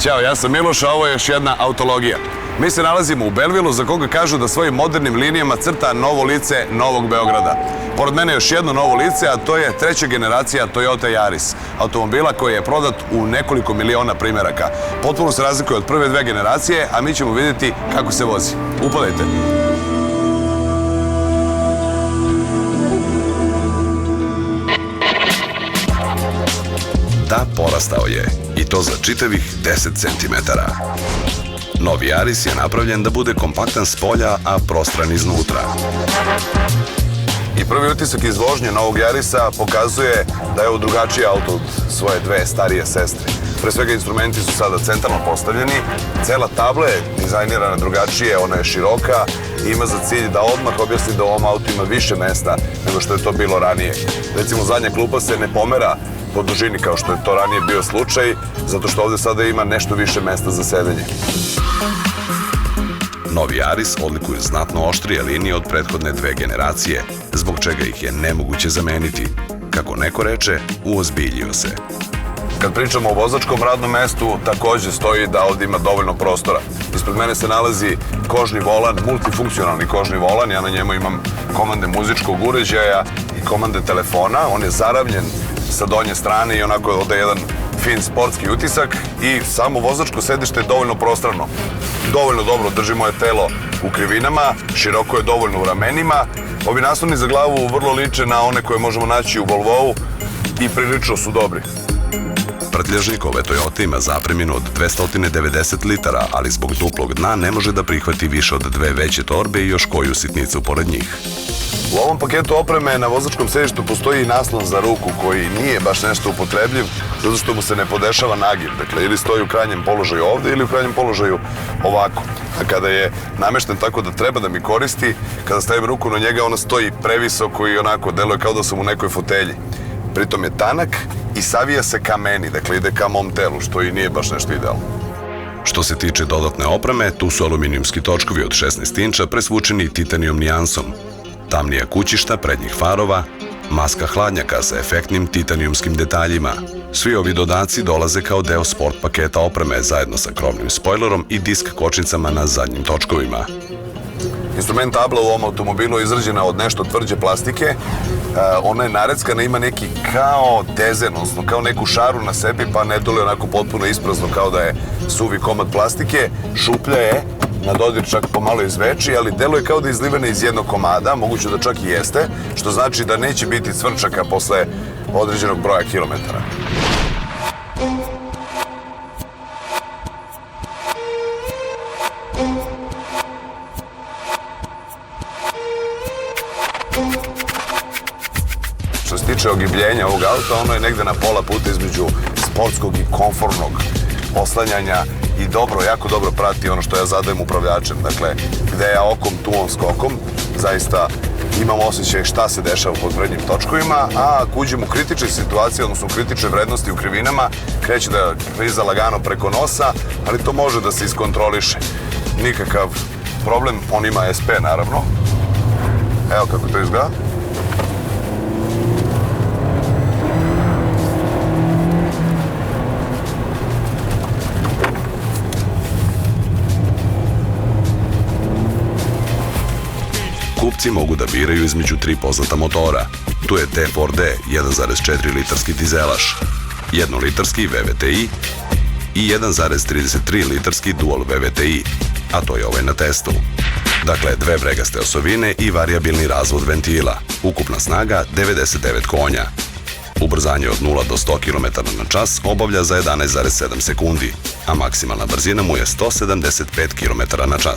Ćao, ja sam Miloš, a ovo je još jedna autologija. Mi se nalazimo u Belvilu, za koga kažu da svojim modernim linijama crta novo lice Novog Beograda. Pored mene još jedno novo lice, a to je treća generacija Toyota Yaris. Automobila koji je prodat u nekoliko miliona primjeraka. Potpuno se razlikuje od prve dve generacije, a mi ćemo vidjeti kako se vozi. Upadajte. Da, porastao je. I to za čitavih 10 cm. Novi Yaris je napravljen da bude kompaktan s polja, a prostran iznutra. I prvi utisak iz vožnje novog Yarisa pokazuje da je ovo drugačiji auto od svoje dve starije sestre. Pre svega instrumenti su sada centralno postavljeni, cela tabla je dizajnirana drugačije, ona je široka i ima za cilj da odmah objasni da u ovom autu ima više mesta nego što je to bilo ranije. Recimo, zadnja klupa se ne pomera po dužini kao što je to ranije bio slučaj, zato što ovde sada ima nešto više mesta za sedenje. Novi Yaris odlikuju znatno oštrije linije od prethodne dve generacije, zbog čega ih je nemoguće zameniti. Kako neko reče, uozbiljio se. Kad pričamo o vozačkom radnom mestu, takođe stoji da ovde ima dovoljno prostora. Ispred mene se nalazi kožni volan, multifunkcionalni kožni volan. Ja na njemu imam komande muzičkog uređaja i komande telefona. On je zaravljen sa donje strane i onako ode jedan fin sportski utisak i samo vozačko sedište je dovoljno prostrano. Dovoljno dobro drži moje telo u krivinama, široko je dovoljno u ramenima. Ovi nasloni za glavu vrlo liče na one koje možemo naći u Volvou i prilično su dobri. Prtljažnik ove Toyota ima zapreminu od 290 litara, ali zbog duplog dna ne može da prihvati više od dve veće torbe i još koju sitnicu pored njih. U ovom paketu opreme na vozačkom sedištu postoji i naslon za ruku koji nije baš nešto upotrebljiv, zato što mu se ne podešava nagib. Dakle, ili stoji u krajnjem položaju ovde ili u krajnjem položaju ovako. A kada je namešten tako da treba da mi koristi, kada stavim ruku na njega, ona stoji previsoko i onako deluje kao da sam u nekoj fotelji. Pritom je tanak i savija se ka meni, dakle ide ka mom telu, što i nije baš nešto idealno. Što se tiče dodatne opreme, tu su aluminijumski točkovi od 16 inča presvučeni titanijom nijansom, tamnija kućišta prednjih farova, maska hladnjaka sa efektnim titanijumskim detaljima. Svi ovi dodaci dolaze kao deo sport paketa opreme zajedno sa krovnim spojlerom i disk kočnicama na zadnjim točkovima. Instrument tabla u ovom automobilu je izrađena od nešto tvrđe plastike. Ona je nareckana, ima neki kao dezen, odnosno kao neku šaru na sebi, pa ne dole onako potpuno isprazno kao da je suvi komad plastike. Šuplja je, na dodir čak pomalo izveči, ali deluje kao da je izlivena iz jednog komada, moguće da čak i jeste, što znači da neće biti cvrčaka posle određenog broja kilometara. Što se tiče ogibljenja ovog auta, ono je negde na pola puta između sportskog i komfortnog oslanjanja i dobro, jako dobro prati ono što ja zadajem upravljačem. Dakle, gde ja okom, tu on skokom, zaista imam osjećaj šta se dešava pod prednjim točkovima, a ako uđem u kritične situacije, odnosno u kritične vrednosti u krivinama, kreće da kriza lagano preko nosa, ali to može da se iskontroliše. Nikakav problem, on ima SP naravno. Evo kako to izgleda. Kupci mogu da biraju između tri poznata motora. Tu je T4D 1,4 litarski dizelaš, 1 litarski VVTi i 1,33 litarski Dual VVTi, a to je ovaj na testu. Dakle, dve vregaste osovine i varijabilni razvod ventila. Ukupna snaga 99 konja. Ubrzanje od 0 do 100 km/h obavlja za 11,7 sekundi, a maksimalna brzina mu je 175 km/h.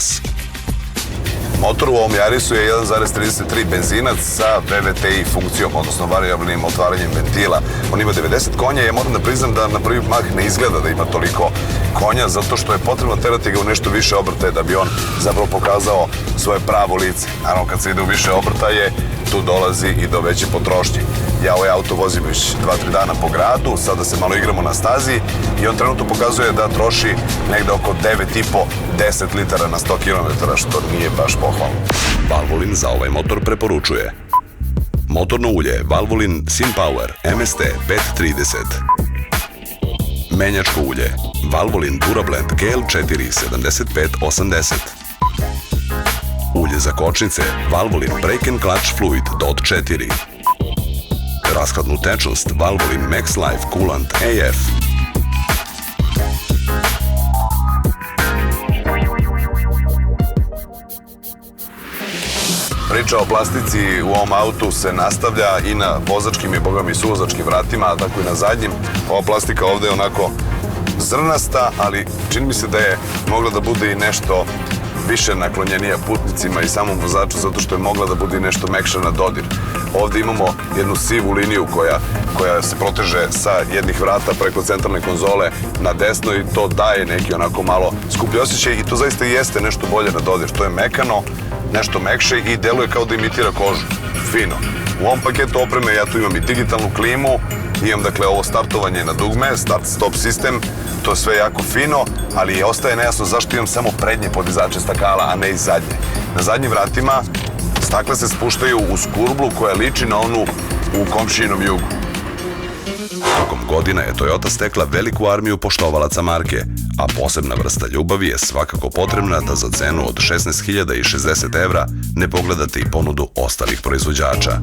Motor u ovom Yarisu je 1,33 benzinac sa VVTi funkcijom, odnosno varijabilnim otvaranjem ventila. On ima 90 konja i ja moram da priznam da na prvi mah ne izgleda da ima toliko konja, zato što je potrebno terati ga u nešto više obrtaje da bi on zapravo pokazao svoje pravo lice. Naravno, kad se ide u više obrtaje, tu dolazi i do veće potrošnje. Ja ovaj auto vozim već 2-3 dana po gradu, sada se malo igramo na stazi i on trenutno pokazuje da troši negde oko 9,5-10 litara na 100 km, što nije baš pohvalno. Valvoline za ovaj motor preporučuje motorno ulje Valvoline SynPower MST 530, Menjačko ulje Valvoline Durablend Gel 4,75-80. Ulje za kočnice Valvoline Brake & Clutch Fluid DOT 4. Rashladnu tečnost Valvoline Max Life Coolant AF. Priča o plastici u ovom autu se nastavlja i na vozačkim i bogami suvozačkim vratima, a tako i na zadnjim. Ova plastika ovde je onako zrnasta, ali čini mi se da je mogla da bude i nešto više naklonjenija putnicima i samom vozaču, zato što je mogla da bude i nešto mekša na dodir. Ovde imamo jednu sivu liniju koja se proteže sa jednih vrata preko centralne konzole na desno i to daje neki onako malo skuplji osjećaj i to zaista jeste nešto bolje na dodir. To je mekano, nešto mekše i deluje kao da imitira kožu. Fino. U ovom paketu opreme ja tu imam i digitalnu klimu, imam dakle ovo startovanje na dugme, start-stop sistem, to je sve jako fino, ali ostaje nejasno zašto imam samo prednje podizače stakala, a ne i zadnje. Na zadnjim vratima stakla se spuštaju uz kurblu koja liči na onu u komšijinom jugu. Tokom godina je Toyota stekla veliku armiju poštovalaca marke, a posebna vrsta ljubavi je svakako potrebna da za cenu od 16.060 evra ne pogledate i ponudu ostalih proizvođača.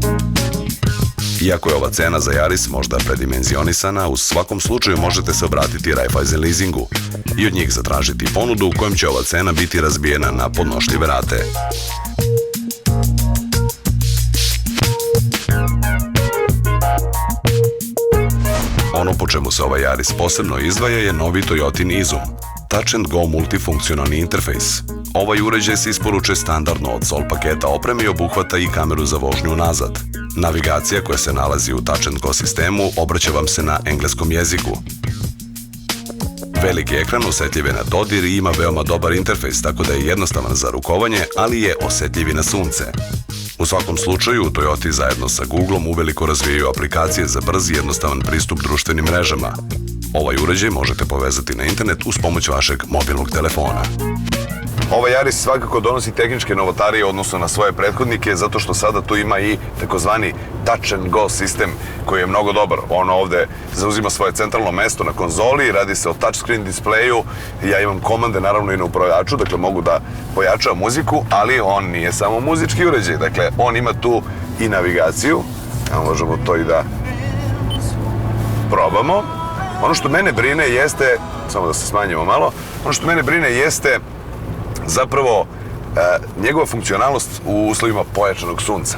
Iako je ova cena za Yaris možda predimenzionisana, u svakom slučaju možete se obratiti Raiffeisen leasingu i od njih zatražiti ponudu u kojem će ova cena biti razbijena na podnošljive rate. Ono po čemu se ovaj Yaris posebno izdvaja je novi Toyotin Izum, Touch and Go multifunkcionalni interfejs. Ovaj uređaj se isporučuje standardno od Sol paketa opreme i obuhvata i kameru za vožnju unazad. Navigacija koja se nalazi u Touch and Go sistemu obraća vam se na engleskom jeziku. Veliki ekran osetljiv je na dodir i ima veoma dobar interfejs, tako da je jednostavan za rukovanje, ali je osetljiv i na sunce. U svakom slučaju, u Toyoti zajedno sa Googlom uveliko razvijaju aplikacije za brz i jednostavan pristup društvenim mrežama. Ovaj uređaj možete povezati na internet uz pomoć vašeg mobilnog telefona. Ovaj Yaris svakako donosi tehničke novotarije odnosno na svoje prethodnike, zato što sada tu ima i takozvani Touch and Go sistem koji je mnogo dobar. On ovde zauzima svoje centralno mesto na konzoli, radi se o touchscreen displeju. Ja imam komande naravno i na upravljaču, dakle mogu da pojačam muziku, ali on nije samo muzički uređaj. Dakle, on ima tu i navigaciju. Evo možemo to i da probamo. Ono što mene brine jeste, samo da se smanjimo malo, ono što mene brine jeste zapravo njegova funkcionalnost u uslovima pojačanog sunca.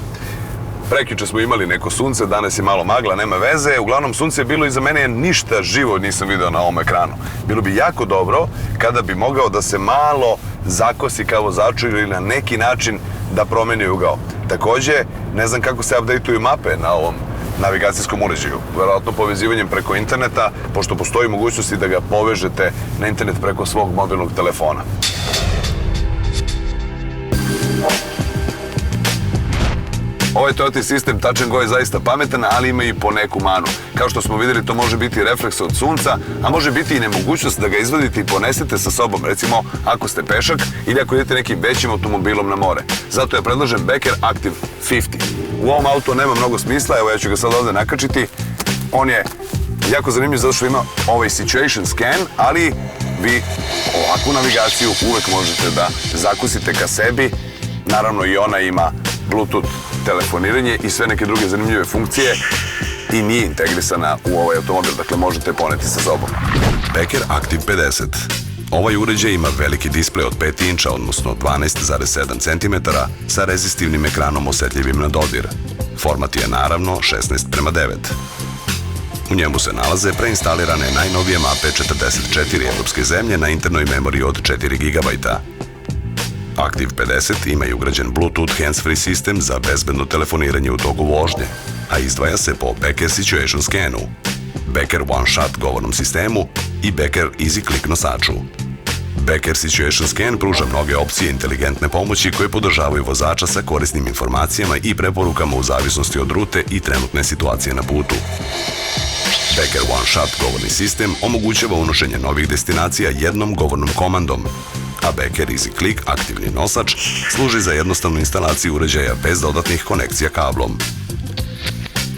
Prekjuče smo imali neko sunce, danas je malo magla, nema veze. Uglavnom sunce je bilo i za mene ništa živo nisam video na ovom ekranu. Bilo bi jako dobro kada bi mogao da se malo zakosi kao vozaču ili na neki način da promeni ugao. Takođe, ne znam kako se updateuju mape na ovom navigacijskom uređaju. Verovatno povezivanjem preko interneta, pošto postoji mogućnosti da ga povežete na internet preko svog mobilnog telefona. Ovaj Toyota sistem Touch and Go je zaista pametan, ali ima i po neku manu. Kao što smo videli, to može biti refleks od sunca, a može biti i nemogućnost da ga izvadite i ponesete sa sobom, recimo ako ste pešak ili ako idete nekim većim automobilom na more. Zato je predložen Becker Active 50. U ovom autu nema mnogo smisla, evo ja ću ga sad ovde nakačiti. On je jako zanimljiv zato što ima ovaj situation scan, ali vi ovakvu navigaciju uvek možete da zakusite ka sebi. Naravno i ona ima Bluetooth telefoniranje i sve neke druge zanimljive funkcije i nije integrisana u ovaj automobil, dakle možete poneti sa sobom. Becker Active 50. Ovaj uređaj ima veliki displej od 5 inča, odnosno 12,7 cm sa rezistivnim ekranom osetljivim na dodir. Format je naravno 16:9. U njemu se nalaze preinstalirane najnovije mape 44 evropske zemlje na internoj memoriji od 4 GB. Active 50 ima i ugrađen Bluetooth hands-free sistem za bezbedno telefoniranje u toku vožnje, a izdvaja se po Becker Situation Scanu, Becker One Shot govornom sistemu i Becker Easy Click nosaču. Becker Situation Scan pruža mnoge opcije inteligentne pomoći koje podržavaju vozača sa korisnim informacijama i preporukama u zavisnosti od rute i trenutne situacije na putu. Becker One Shot govorni sistem omogućava unošenje novih destinacija jednom govornom komandom, a Becker Easy Click aktivni nosač služi za jednostavnu instalaciju uređaja bez dodatnih konekcija kablom.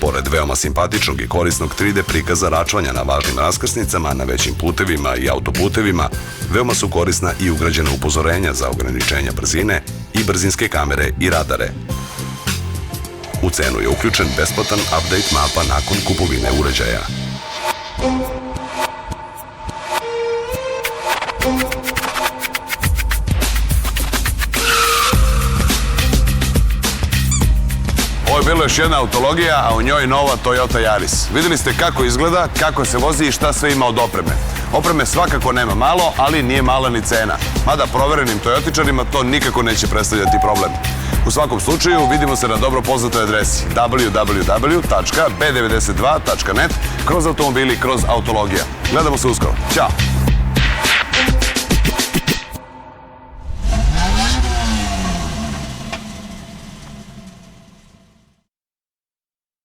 Pored veoma simpatičnog i korisnog 3D prikaza račvanja na važnim raskrsnicama, na većim putevima i autoputevima, veoma su korisna i ugrađena upozorenja za ograničenja brzine i brzinske kamere i radare. U cenu je uključen besplatan update mapa nakon kupovine uređaja. Ovo je bilo još jedna autologija, a u njoj nova Toyota Yaris. Videli ste kako izgleda, kako se vozi i šta sve ima od opreme. Opreme svakako nema malo, ali nije mala ni cena. Mada proverenim Toyotičarima to nikako neće predstavljati problem. U svakom slučaju, vidimo se na dobro poznatoj adresi www.b92.net kroz automobili, kroz autologija. Gledamo se uskoro. Ćao!